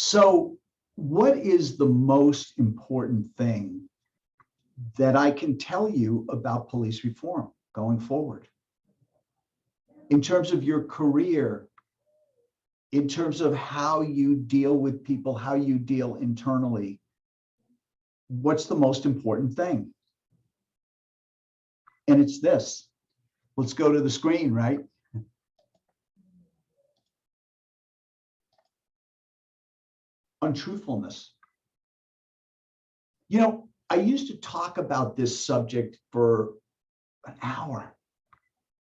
So, what is the most important thing that I can tell you about police reform going forward? In terms of your career, in terms of how you deal with people, how you deal internally, what's the most important thing? And it's this. Let's go to the screen, right? Untruthfulness. You know, I used to talk about this subject for an hour,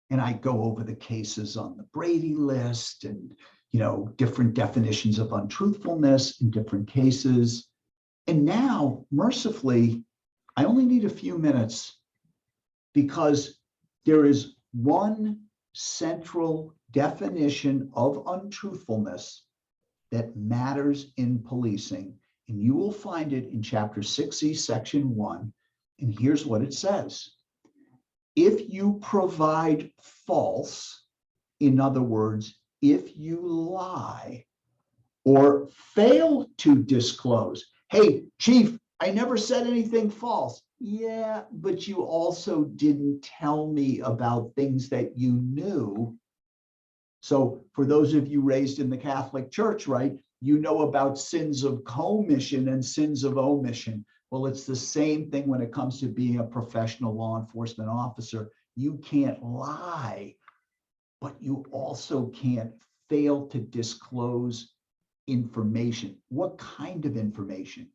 and I go over the cases on the Brady list and, different definitions of untruthfulness in different cases. And now, mercifully, I only need a few minutes because there is one central definition of untruthfulness that matters in policing. And you will find it in Chapter 6E, Section 1. And here's what it says. If you provide false, in other words, if you lie or fail to disclose, hey, Chief, I never said anything false. Yeah, but you also didn't tell me about things that you knew. So for those of you raised in the Catholic Church, right, you know about sins of commission and sins of omission. Well, it's the same thing when it comes to being a professional law enforcement officer. You can't lie, but you also can't fail to disclose information. What kind of information?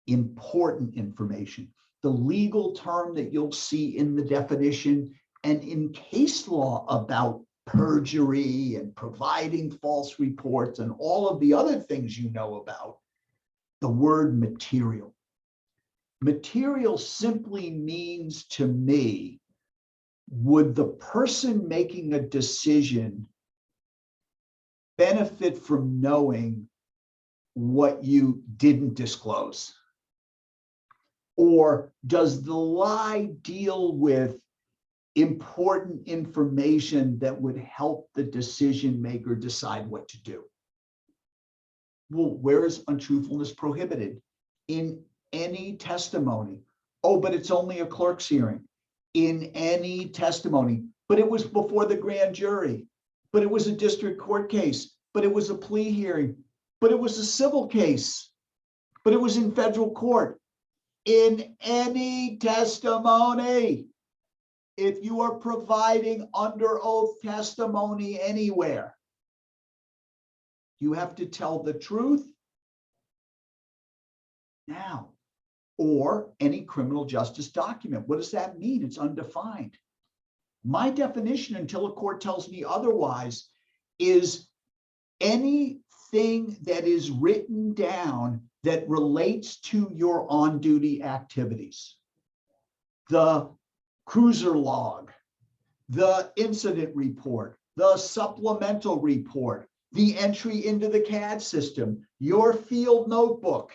Important information. The legal term that you'll see in the definition and in case law about perjury and providing false reports and all of the other things you know about, the word material. Material simply means to me, would the person making a decision benefit from knowing what you didn't disclose? Or does the lie deal with important information that would help the decision maker decide what to do? Well, where is untruthfulness prohibited? In any testimony. Oh, but it's only a clerk's hearing. In any testimony. But it was before the grand jury. But it was a district court case. But it was a plea hearing. But it was a civil case. But it was in federal court. In any testimony. If you are providing under oath testimony anywhere, you have to tell the truth now, or any criminal justice document. What does that mean? It's undefined. My definition, until a court tells me otherwise, is anything that is written down that relates to your on-duty activities. The cruiser log, the incident report, the supplemental report, the entry into the CAD system, your field notebook,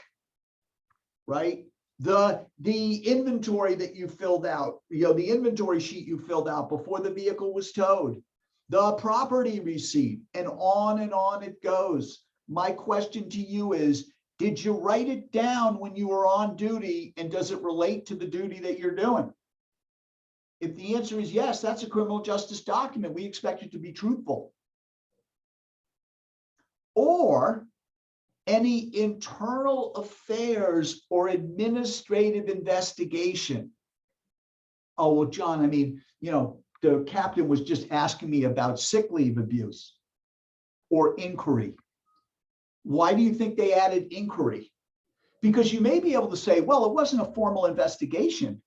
right? The inventory that you filled out, the inventory sheet you filled out before the vehicle was towed, the property receipt, and on it goes. My question to you is, did you write it down when you were on duty, and does it relate to the duty that you're doing? If the answer is yes, that's a criminal justice document. We expect it to be truthful. Or any internal affairs or administrative investigation. Oh, well, John, the captain was just asking me about sick leave abuse or inquiry. Why do you think they added inquiry? Because you may be able to say, well, it wasn't a formal investigation.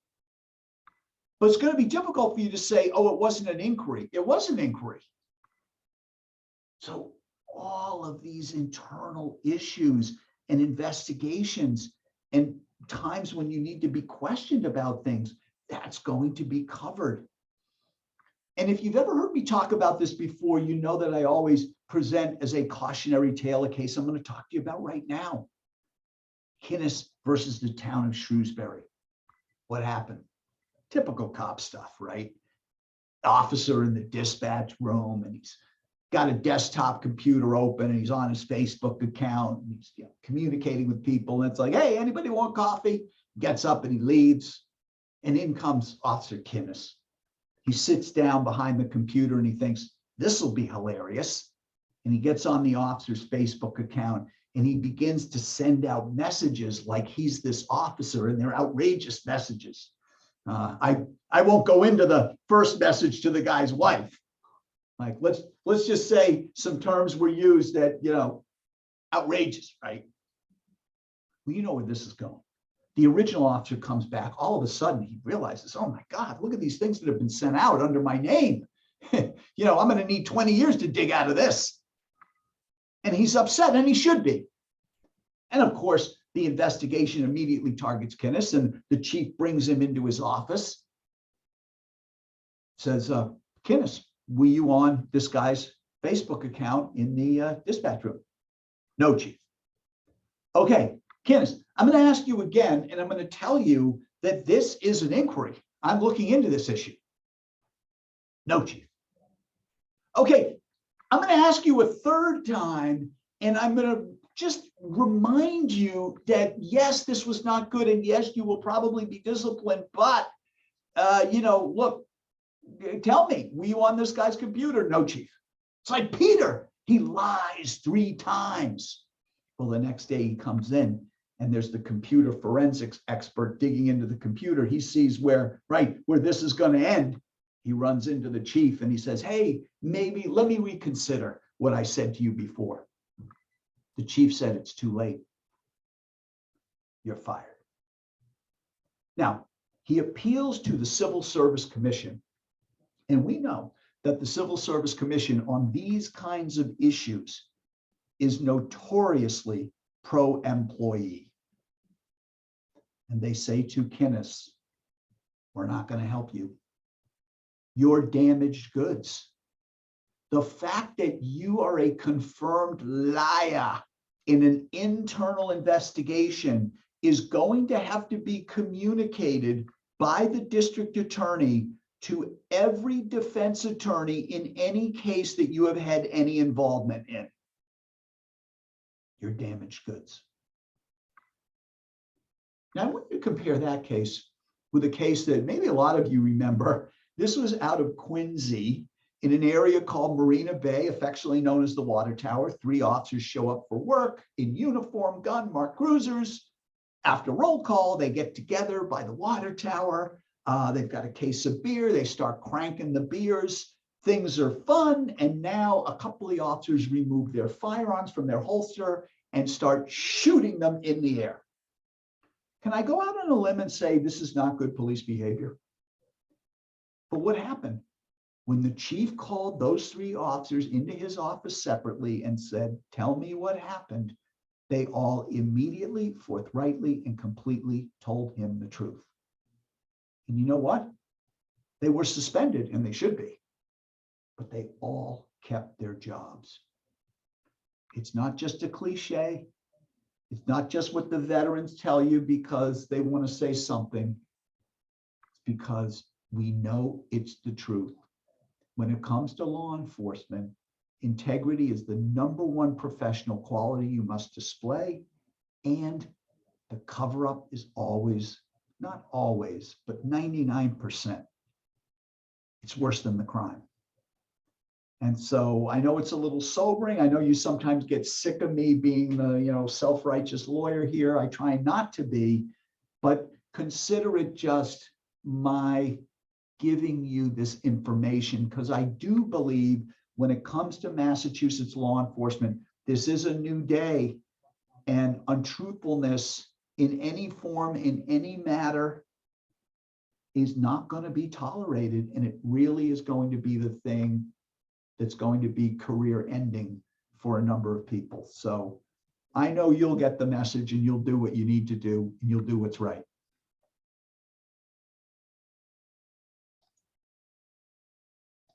But it's going to be difficult for you to say, oh, it wasn't an inquiry. It was an inquiry. So all of these internal issues and investigations and times when you need to be questioned about things, that's going to be covered. And if you've ever heard me talk about this before, you know that I always present as a cautionary tale a case I'm going to talk to you about right now. Hinnis versus the town of Shrewsbury. What happened? Typical cop stuff, right? Officer in the dispatch room, and he's got a desktop computer open and he's on his Facebook account and he's communicating with people. And it's like, hey, anybody want coffee? Gets up and he leaves. And in comes Officer Kinnis. He sits down behind the computer and he thinks, this will be hilarious. And he gets on the officer's Facebook account and he begins to send out messages like he's this officer, and they're outrageous messages. I won't go into the first message to the guy's wife. Like, let's just say some terms were used that, outrageous, right? Well, you know where this is going. The original officer comes back. All of a sudden, he realizes, oh my God, look at these things that have been sent out under my name. I'm going to need 20 years to dig out of this. And he's upset, and he should be. And of course, the investigation immediately targets Kinnis, and the chief brings him into his office. Says, Kinnis, were you on this guy's Facebook account in the dispatch room? No, chief. Okay, Kinnis, I'm going to ask you again, and I'm going to tell you that this is an inquiry. I'm looking into this issue. No, chief. Okay, I'm going to ask you a third time, and I'm going to just remind you that, yes, this was not good, and yes, you will probably be disciplined, but, look, tell me, were you on this guy's computer? No, chief. It's like Peter, he lies 3 times. Well, the next day he comes in and there's the computer forensics expert digging into the computer. He sees where this is going to end. He runs into the chief and he says, hey, maybe let me reconsider what I said to you before. The chief said, it's too late. You're fired. Now, he appeals to the Civil Service Commission. And we know that the Civil Service Commission on these kinds of issues is notoriously pro-employee. And they say to Kinnis, we're not going to help you. You're damaged goods. The fact that you are a confirmed liar in an internal investigation is going to have to be communicated by the district attorney to every defense attorney in any case that you have had any involvement in. You're damaged goods. Now, I want you to compare that case with a case that maybe a lot of you remember. This was out of Quincy in an area called Marina Bay, affectionately known as the Water Tower. 3 officers show up for work in uniform, gun, marked cruisers. After roll call, they get together by the Water Tower. They've got a case of beer. They start cranking the beers. Things are fun. And now a couple of the officers remove their firearms from their holster and start shooting them in the air. Can I go out on a limb and say this is not good police behavior? But what happened? When the chief called those 3 officers into his office separately and said, tell me what happened, they all immediately, forthrightly, and completely told him the truth. And you know what? They were suspended, and they should be, but they all kept their jobs. It's not just a cliche. It's not just what the veterans tell you because they want to say something. It's because we know it's the truth. When it comes to law enforcement, integrity is the #1 professional quality you must display, and the cover-up is always, not always, but 99%. It's worse than the crime. And so I know it's a little sobering. I know you sometimes get sick of me being the self-righteous lawyer here. I try not to be, but consider it just my giving you this information, because I do believe when it comes to Massachusetts law enforcement, this is a new day, and untruthfulness in any form, in any matter, is not going to be tolerated. And it really is going to be the thing that's going to be career ending for a number of people. So I know you'll get the message and you'll do what you need to do and you'll do what's right.